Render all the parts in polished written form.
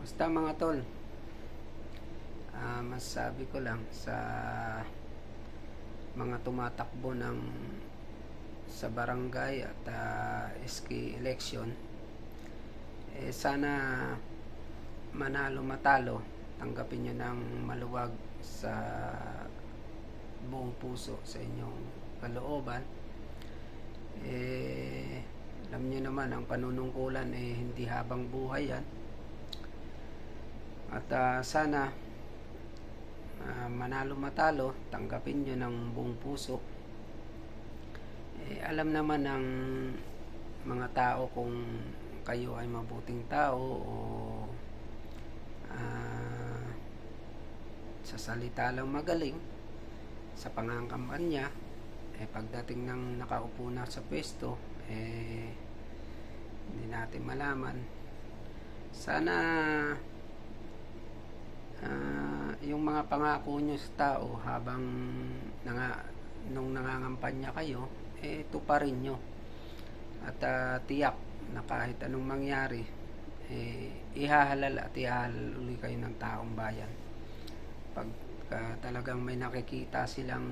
Basta mga tol, masasabi ko lang sa mga tumatakbo sa barangay at SK election, sana manalo matalo, tanggapin nyo ng maluwag sa buong puso sa inyong kalooban. Alam nyo naman, ang panunungkulan hindi habang buhay yan. At sana manalo matalo, tanggapin nyo ng buong puso. Alam naman ng mga tao kung kayo ay mabuting tao o sa salita lang magaling, sa pangangkampanya. Pagdating ng nakaupo na sa pwesto, hindi natin malaman. Sana yung mga pangako nyo sa tao habang nung nangangampanya kayo, tuparin nyo. At tiyak na kahit anong mangyari, ihahalal at ihahalal uli kayo ng taong bayan. Pag talagang may nakikita silang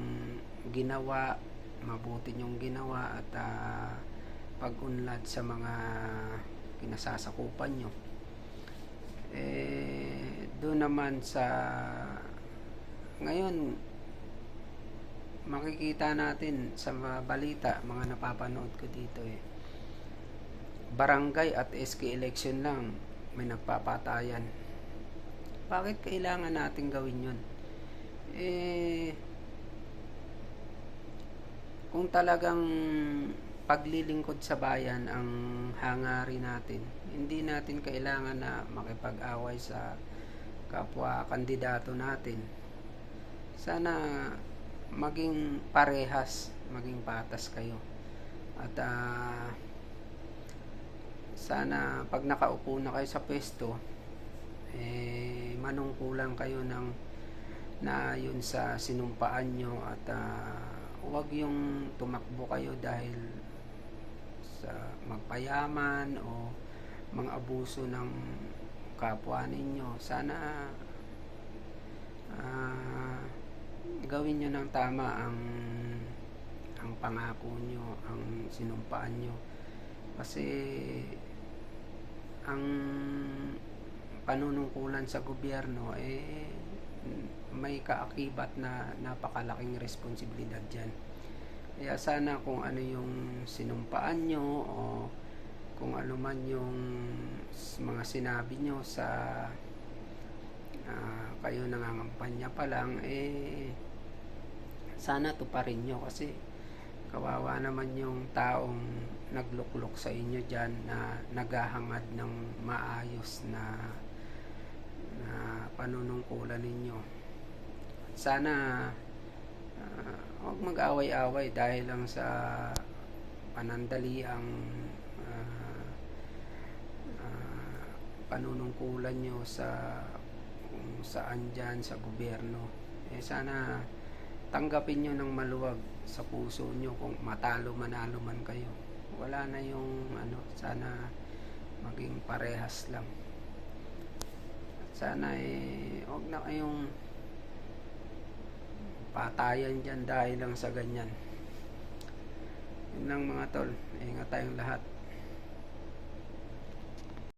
ginawa, mabuti yung ginawa at pag-unlad sa mga kinasasakupan nyo, doon naman sa ngayon makikita natin sa mga balita, mga napapanood ko dito, barangay at SK election lang may nagpapatayan. Bakit kailangan natin gawin yun? Kung talagang paglilingkod sa bayan ang hangarin natin, hindi natin kailangan na makipag-away sa kapwa kandidato natin. Sana maging parehas, maging patas kayo. At sana pag nakaupo na kayo sa pwesto, manungkulan kayo na yun sa sinumpaan nyo at huwag yung tumakbo kayo dahil sa magpayaman o mga abuso ng kapwa ninyo. Sana gawin nyo ng tama ang pangako nyo, ang sinumpaan nyo, kasi ang panunungkulan sa gobyerno may kaakibat na napakalaking responsibilidad dyan. Kaya sana kung ano yung sinumpaan nyo o kung ano man yung mga sinabi nyo sa kayo nangangampanya pa lang, sana tuparin nyo, kasi kawawa naman yung taong nagluklok sa inyo dyan na naghahangad ng maayos na panunungkulan ninyo. Sana huwag mag-away-away dahil lang sa panandaliang panunungkulan nyo sa kung saan dyan sa gobyerno. Sana tanggapin nyo ng maluwag sa puso nyo. Kung matalo manalo man kayo, wala na yung sana maging parehas lang. Sana huwag na kayong patayan dyan dahil lang sa ganyan. Yun lang mga tol, ingat tayong lahat.